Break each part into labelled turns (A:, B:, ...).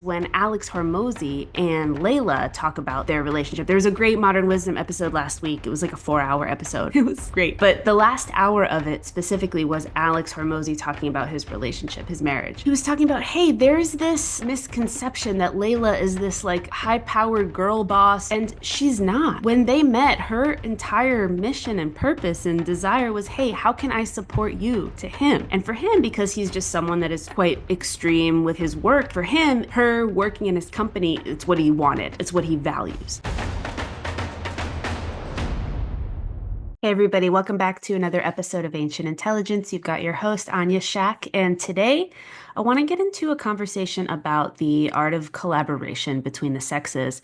A: When Alex Hormozy and Layla talk about their relationship. There was a great Modern Wisdom episode last week. It was like a 4 hour episode. It was great. But the last hour of it specifically was Alex Hormozy talking about his relationship, his marriage. He was talking about, hey, there's this misconception that Layla is this like high powered girl boss, and she's not. When they met, her entire mission and purpose and desire was, hey, how can I support you to him? And for him, because he's just someone that is quite extreme with his work, for him, her working in his company, it's what he wanted, it's what he values. Hey, everybody, welcome back to another episode of Ancient Intelligence. You've got your host, Anya Shack, and today I want to get into a conversation about the art of collaboration between the sexes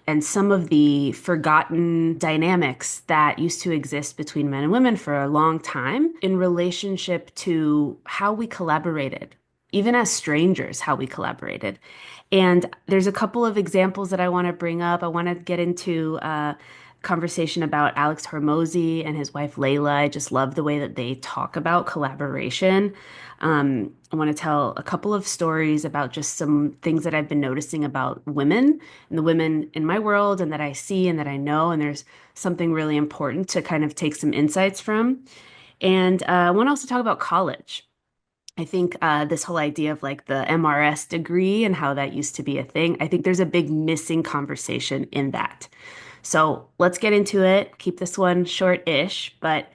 A: and some of the forgotten dynamics that used to exist between men and women for a long time in relationship to how we collaborated, even as strangers, how we collaborated. And there's a couple of examples that I want to bring up. I want to get into conversation about Alex Hormozy and his wife Layla. I just love the way that they talk about collaboration. I want to tell a couple of stories about just some things that I've been noticing about women and the women in my world and that I see and that I know. And there's something really important to kind of take some insights from. And I want to also talk about college. I think this whole idea of like the MRS degree and how that used to be a thing, I think there's a big missing conversation in that. So let's get into it. Keep this one short-ish, but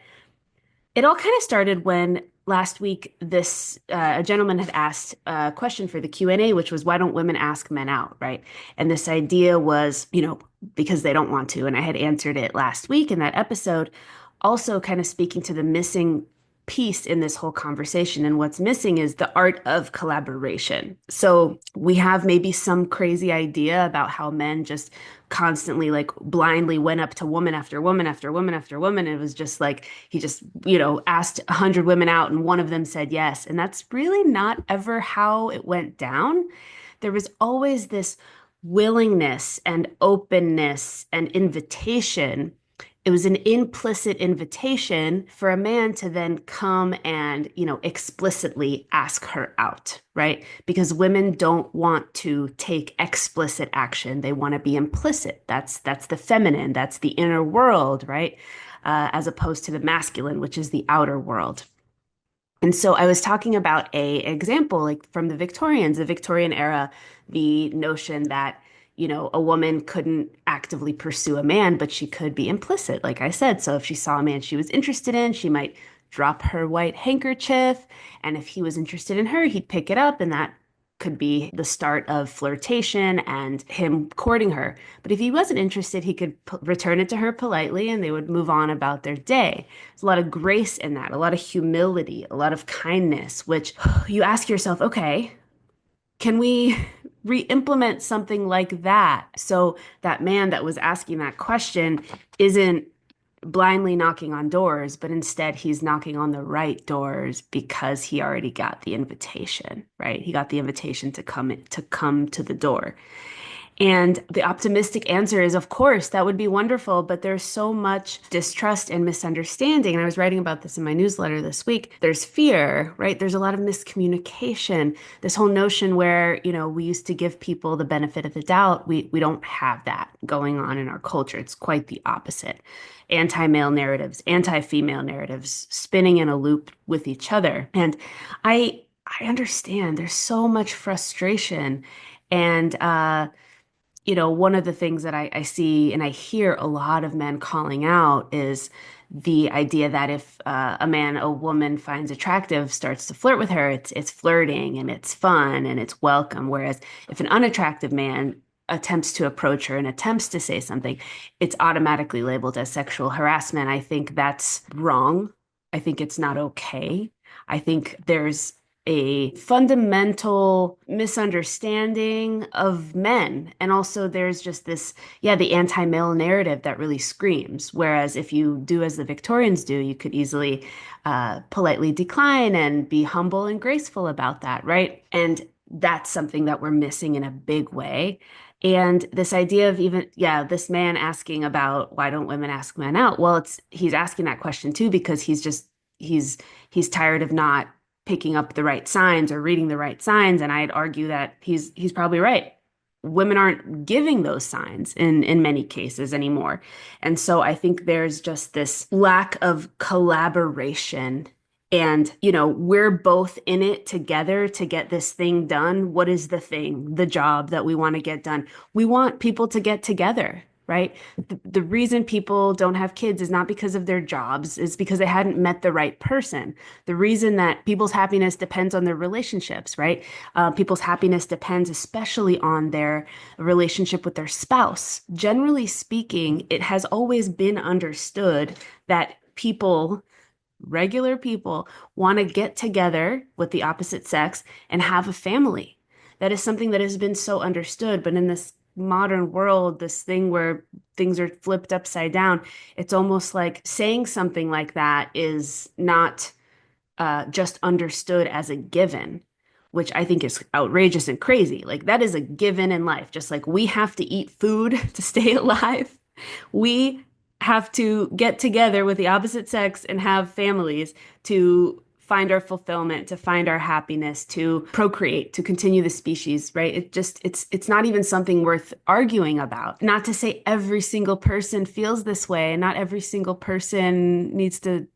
A: it all kind of started when last week this a gentleman had asked a question for the Q&A, which was, why don't women ask men out, right? And this idea was, because they don't want to. And I had answered it last week in that episode, also kind of speaking to the missing piece in this whole conversation. And what's missing is the art of collaboration. So we have maybe some crazy idea about how men just constantly like blindly went up to woman after woman after woman after woman. It was just like he just, asked 100 women out and one of them said yes. And that's really not ever how it went down. There was always this willingness and openness and invitation. It was an implicit invitation for a man to then come and, explicitly ask her out, right? Because women don't want to take explicit action. They want to be implicit. That's the feminine, that's the inner world, right? As opposed to the masculine, which is the outer world. And so I was talking about a example like from the Victorians, the Victorian era, the notion that, a woman couldn't actively pursue a man, but she could be implicit, like I said. So if she saw a man she was interested in, she might drop her white handkerchief. And if he was interested in her, he'd pick it up, and that could be the start of flirtation and him courting her. But if he wasn't interested, he could return it to her politely and they would move on about their day. There's a lot of grace in that, a lot of humility, a lot of kindness, which you ask yourself, okay, can we re-implement something like that so that man that was asking that question isn't blindly knocking on doors, but instead he's knocking on the right doors because he already got the invitation, right? He got the invitation to come to the door. And the optimistic answer is, of course, that would be wonderful, but there's so much distrust and misunderstanding. And I was writing about this in my newsletter this week. There's fear, right? There's a lot of miscommunication. This whole notion where, we used to give people the benefit of the doubt. We don't have that going on in our culture. It's quite the opposite. Anti-male narratives, anti-female narratives, spinning in a loop with each other. And I understand there's so much frustration and one of the things that I see and I hear a lot of men calling out is the idea that if a woman finds attractive, starts to flirt with her, it's flirting and it's fun and it's welcome. Whereas if an unattractive man attempts to approach her and attempts to say something, it's automatically labeled as sexual harassment. I think that's wrong. I think it's not okay. I think there's a fundamental misunderstanding of men. And also there's just this, yeah, the anti-male narrative that really screams. Whereas if you do as the Victorians do, you could easily politely decline and be humble and graceful about that, right? And that's something that we're missing in a big way. And this idea of even, yeah, this man asking about why don't women ask men out? Well, he's asking that question too because he's tired of not picking up the right signs or reading the right signs. And I'd argue that he's probably right. Women aren't giving those signs in many cases anymore. And so I think there's just this lack of collaboration. And, we're both in it together to get this thing done. What is the thing, the job that we want to get done? We want people to get together, right? The reason people don't have kids is not because of their jobs, it's because they hadn't met the right person. The reason that people's happiness depends on their relationships, right? People's happiness depends especially on their relationship with their spouse. Generally speaking, it has always been understood that people, regular people, want to get together with the opposite sex and have a family. That is something that has been so understood. But in this modern world, this thing where things are flipped upside down, it's almost like saying something like that is not just understood as a given, which I think is outrageous and crazy. Like, that is a given in life. Just like we have to eat food to stay alive, we have to get together with the opposite sex and have families to find our fulfillment, to find our happiness, to procreate, to continue the species, right? It's not even something worth arguing about. Not to say every single person feels this way, and not every single person needs to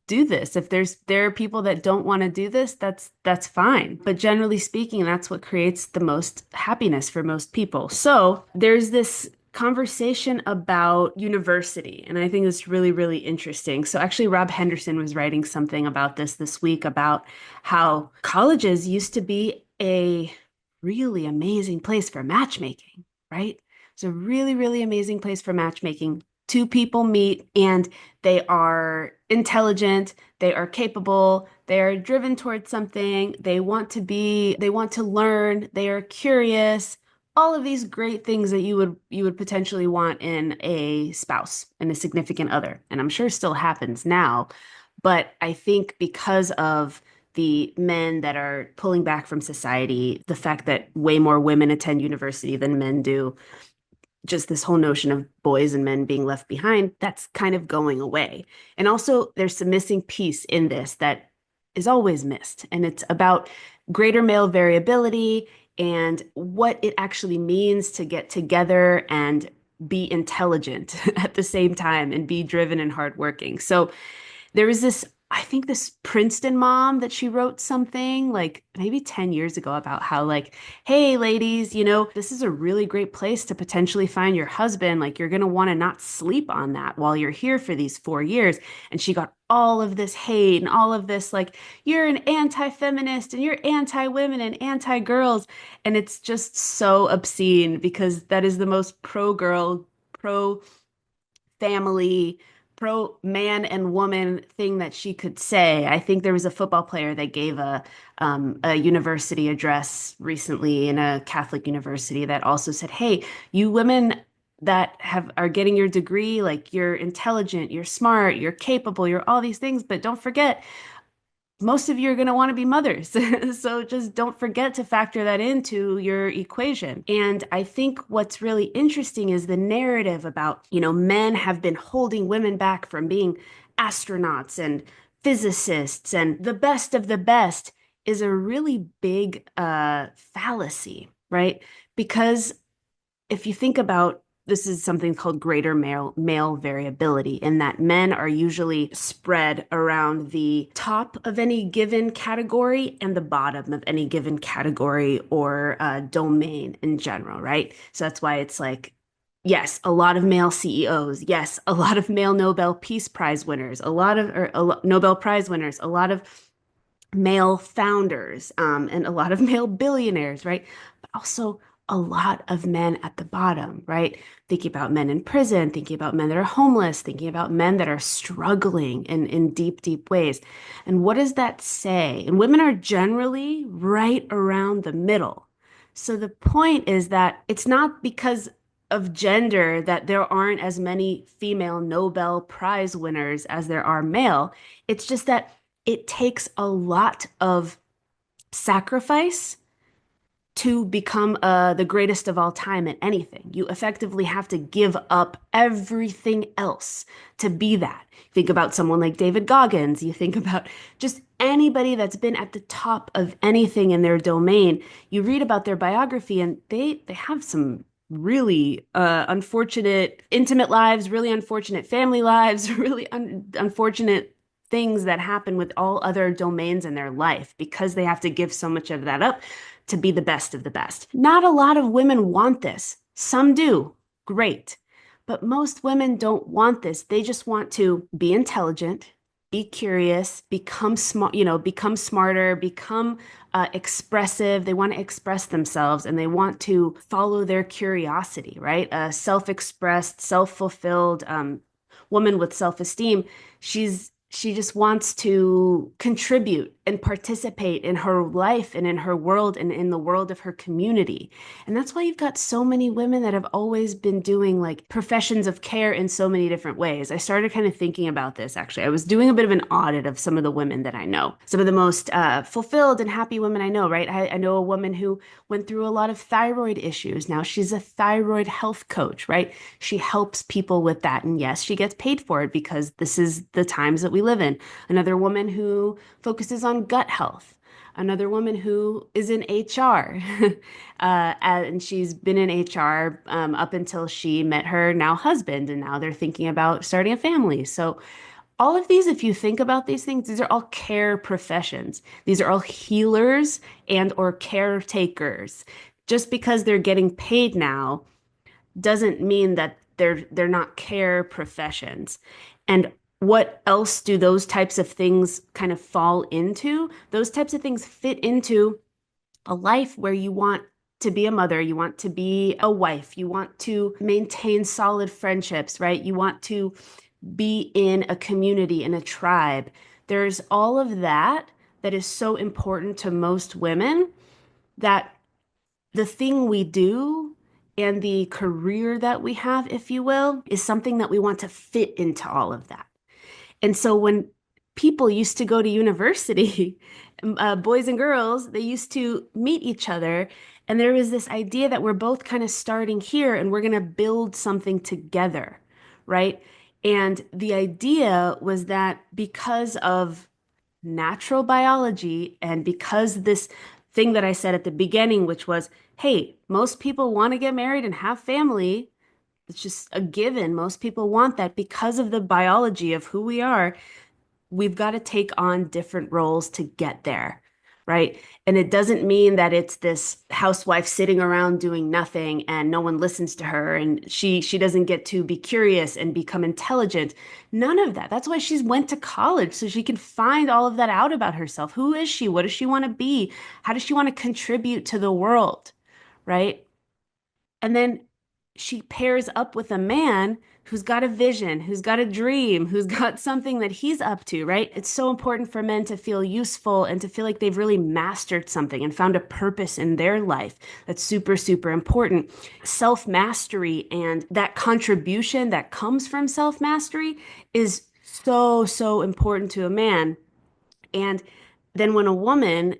A: do this. If there are people that don't want to do this, that's fine. But generally speaking, that's what creates the most happiness for most people. So there's this conversation about university, and I think it's really, really interesting. So actually, Rob Henderson was writing something about this week about how colleges used to be a really amazing place for matchmaking, right? It's a really, really amazing place for matchmaking. Two people meet and they are intelligent, they are capable, they are driven towards something, they want to learn, they are curious, all of these great things that you would potentially want in a spouse and a significant other. And I'm sure still happens now, but I think because of the men that are pulling back from society, the fact that way more women attend university than men do, just this whole notion of boys and men being left behind, that's kind of going away. And also, there's some missing piece in this that is always missed. And it's about greater male variability and what it actually means to get together and be intelligent at the same time and be driven and hardworking. So there was this, I think this Princeton mom that she wrote something like maybe 10 years ago about how, like, hey, ladies, this is a really great place to potentially find your husband. Like, you're going to want to not sleep on that while you're here for these 4 years. And she got all of this hate and all of this, like, you're an anti-feminist and you're anti-women and anti-girls. And it's just so obscene because that is the most pro-girl, pro-family, pro man and woman thing that she could say. I think there was a football player that gave a university address recently in a Catholic university that also said, "Hey, you women that are getting your degree, like, you're intelligent, you're smart, you're capable, you're all these things, but don't forget, most of you are going to want to be mothers." So just don't forget to factor that into your equation. And I think what's really interesting is the narrative about, men have been holding women back from being astronauts and physicists and the best of the best is a really big fallacy, right? Because if you think about, this is something called greater male variability, in that men are usually spread around the top of any given category and the bottom of any given category or domain in general, right? So that's why it's like, yes, a lot of male CEOs, yes, a lot of male Nobel Peace Prize winners, Nobel Prize winners, a lot of male founders, and a lot of male billionaires, right? But also a lot of men at the bottom, right? Thinking about men in prison, thinking about men that are homeless, thinking about men that are struggling in deep, deep ways. And what does that say? And women are generally right around the middle. So the point is that it's not because of gender that there aren't as many female Nobel Prize winners as there are male. It's just that it takes a lot of sacrifice to become the greatest of all time at anything. You effectively have to give up everything else to be that. Think about someone like David Goggins. You think about just anybody that's been at the top of anything in their domain. You read about their biography, and they have some really unfortunate intimate lives, really unfortunate family lives, really unfortunate things that happen with all other domains in their life because they have to give so much of that up to be the best of the best. Not a lot of women want this. Some do. Great. But most women don't want this. They just want to be intelligent, be curious, become smart, become smarter, become expressive. They want to express themselves and they want to follow their curiosity, right? A self-expressed, self-fulfilled woman with self-esteem. She just wants to contribute and participate in her life and in her world and in the world of her community. And that's why you've got so many women that have always been doing like professions of care in so many different ways. I started kind of thinking about this actually. I was doing a bit of an audit of some of the women that I know, some of the most fulfilled and happy women I know, right? I know a woman who went through a lot of thyroid issues. Now she's a thyroid health coach, right? She helps people with that. And yes, she gets paid for it because this is the times that we live in. Another woman who focuses on gut health. Another woman who is in HR, and she's been in HR up until she met her now husband, and now they're thinking about starting a family. So all of these, if you think about these things, these are all care professions. These are all healers and or caretakers. Just because they're getting paid now doesn't mean that they're not care professions. And what else do those types of things kind of fall into? Those types of things fit into a life where you want to be a mother, you want to be a wife, you want to maintain solid friendships, right? You want to be in a community, in a tribe. There's all of that that is so important to most women that the thing we do and the career that we have, if you will, is something that we want to fit into all of that. And so when people used to go to university, boys and girls, they used to meet each other. And there was this idea that we're both kind of starting here and we're going to build something together, right? And the idea was that because of natural biology and because this thing that I said at the beginning, which was, hey, most people want to get married and have family. It's just a given. Most people want that because of the biology of who we are. We've got to take on different roles to get there, right? And it doesn't mean that it's this housewife sitting around doing nothing and no one listens to her and she doesn't get to be curious and become intelligent. None of that. That's why she's went to college so she can find all of that out about herself. Who is she? What does she want to be? How does she want to contribute to the world, right? And then she pairs up with a man who's got a vision, who's got a dream, who's got something that he's up to, right? It's so important for men to feel useful and to feel like they've really mastered something and found a purpose in their life. That's super, super important. Self mastery and that contribution that comes from self mastery is so, so important to a man. And then when a woman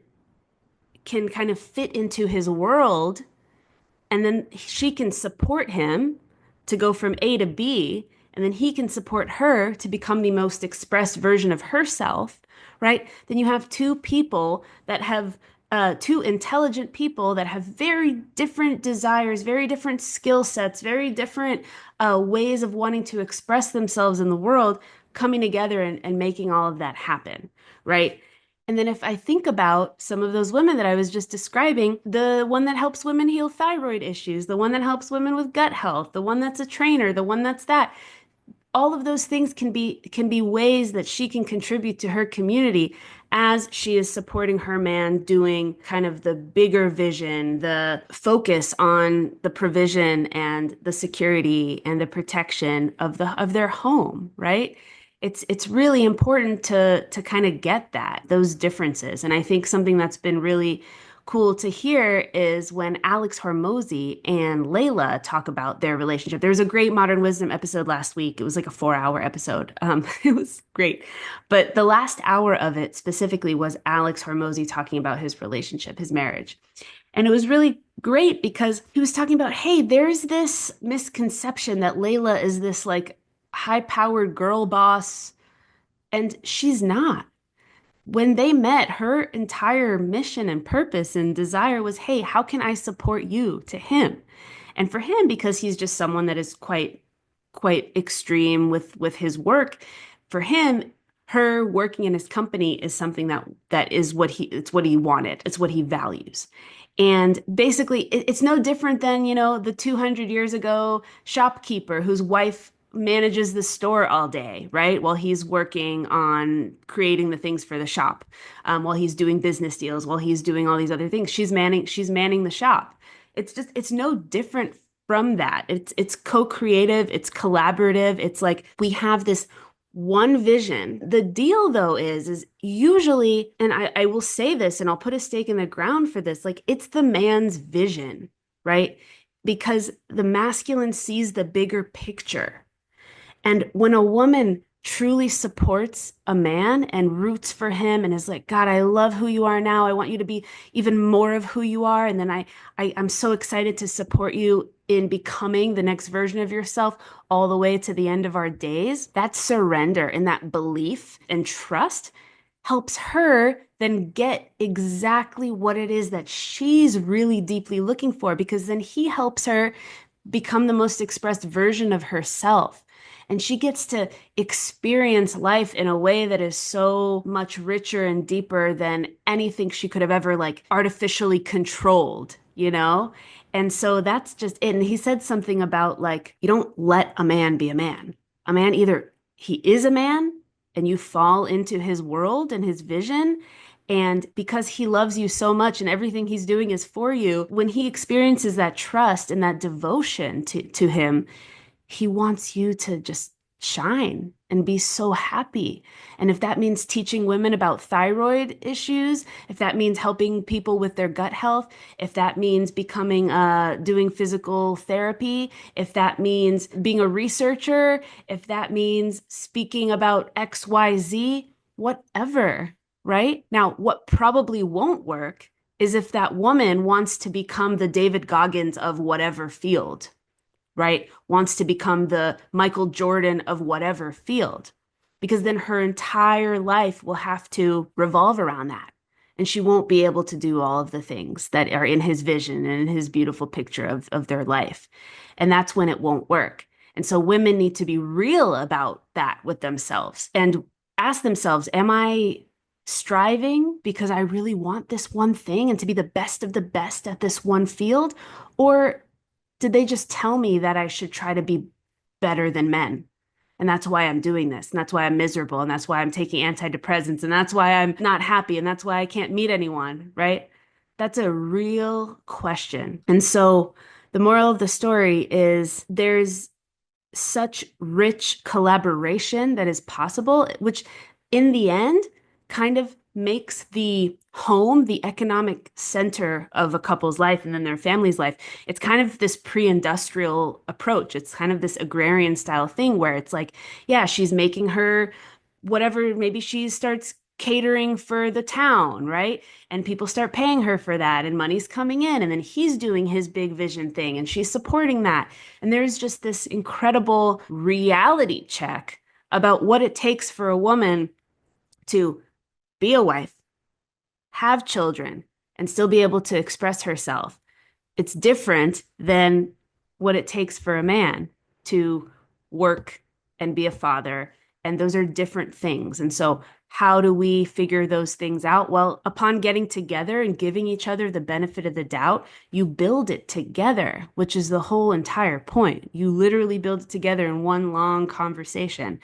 A: can kind of fit into his world and then she can support him to go from A to B, and then he can support her to become the most expressed version of herself, right? Then you have two people that have two intelligent people that have very different desires, very different skill sets, very different ways of wanting to express themselves in the world coming together and making all of that happen, right? And then if I think about some of those women that I was just describing, the one that helps women heal thyroid issues, the one that helps women with gut health, the one that's a trainer, the one that's that, all of those things can be ways that she can contribute to her community as she is supporting her man doing kind of the bigger vision, the focus on the provision and the security and the protection of their home, right? It's really important to kind of get those differences. And I think something that's been really cool to hear is when Alex Hormozy and Layla talk about their relationship. There was a great Modern Wisdom episode last week. It was like a 4 hour episode. It was great. But the last hour of it specifically was Alex Hormozy talking about his relationship, his marriage. And it was really great because he was talking about, hey, there's this misconception that Layla is this like high-powered girl boss, and she's not. When they met, her entire mission and purpose and desire was, hey, how can I support you to him? And for him, because he's just someone that is quite extreme with his work, for him, her working in his company is something that is it's what he wanted. It's what he values. And basically, it's no different than, the 200 years ago shopkeeper whose wife manages the store all day, right? While he's working on creating the things for the shop, while he's doing business deals, while he's doing all these other things. She's manning the shop. It's no different from that. It's co-creative, it's collaborative. It's like we have this one vision. The deal though is usually, and I will say this and I'll put a stake in the ground for this, like it's the man's vision, right? Because the masculine sees the bigger picture. And when a woman truly supports a man and roots for him and is like, God, I love who you are now. I want you to be even more of who you are. And then I'm so excited to support you in becoming the next version of yourself all the way to the end of our days. That surrender and that belief and trust helps her then get exactly what it is that she's really deeply looking for, because then he helps her become the most expressed version of herself. And she gets to experience life in a way that is so much richer and deeper than anything she could have ever like artificially controlled. And so that's just it. And he said something about like, you don't let a man be a man. A man either he is a man and you fall into his world and his vision. And because he loves you so much and everything he's doing is for you, when he experiences that trust and that devotion to him, he wants you to just shine and be so happy. And if that means teaching women about thyroid issues, if that means helping people with their gut health, if that means becoming doing physical therapy, if that means being a researcher, if that means speaking about XYZ, whatever, right? Now, what probably won't work is if that woman wants to become the David Goggins of whatever field, right? Wants to become the Michael Jordan of whatever field, because then her entire life will have to revolve around that. And she won't be able to do all of the things that are in his vision and in his beautiful picture of their life. And that's when it won't work. And so women need to be real about that with themselves and ask themselves, am I striving because I really want this one thing and to be the best of the best at this one field? Or did they just tell me that I should try to be better than men? And that's why I'm doing this. And that's why I'm miserable. And that's why I'm taking antidepressants. And that's why I'm not happy. And that's why I can't meet anyone, right? That's a real question. And so the moral of the story is there's such rich collaboration that is possible, which in the end kind of makes the home the economic center of a couple's life and then their family's life. It's kind of this pre-industrial approach. It's kind of this agrarian style thing where it's like, yeah, she's making her whatever, maybe she starts catering for the town, right? And people start paying her for that and money's coming in and then he's doing his big vision thing and she's supporting that. And there's just this incredible reality check about what it takes for a woman to be a wife, have children, and still be able to express herself. It's different than what it takes for a man to work and be a father. And those are different things. And so, how do we figure those things out? Well, upon getting together and giving each other the benefit of the doubt, you build it together, which is the whole entire point. You literally build it together in one long conversation.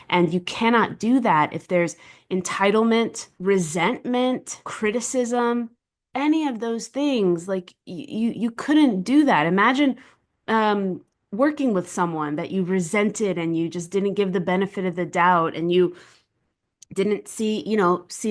A: And you cannot do that if there's entitlement, resentment, criticism, any of those things. Like you couldn't do that. Imagine working with someone that you resented and you just didn't give the benefit of the doubt and you didn't see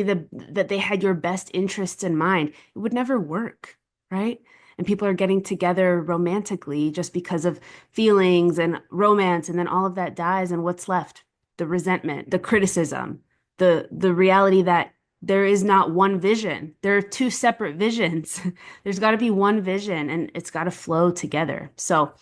A: that they had your best interests in mind, it would never work, right? And people are getting together romantically just because of feelings and romance, and then all of that dies, and what's left? The resentment, the criticism, the reality that there is not one vision. There are two separate visions. There's got to be one vision, and it's got to flow together. So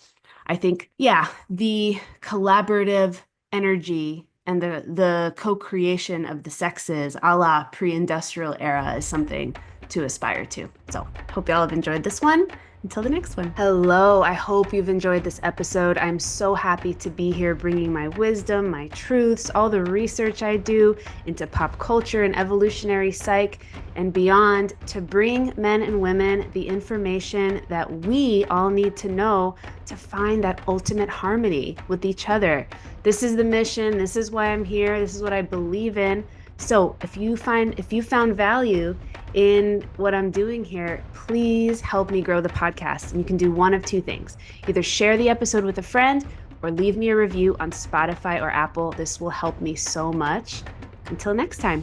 A: I think, yeah, the collaborative energy and the co-creation of the sexes a la pre-industrial era is something to aspire to. So hope y'all have enjoyed this one. Until the next one. Hello, I hope you've enjoyed this episode. I'm so happy to be here bringing my wisdom, my truths, all the research I do into pop culture and evolutionary psych and beyond to bring men and women the information that we all need to know to find that ultimate harmony with each other. This is the mission. This is why I'm here. This is what I believe in. So if you found value in what I'm doing here, please help me grow the podcast. And you can do one of two things. Either share the episode with a friend or leave me a review on Spotify or Apple. This will help me so much. Until next time.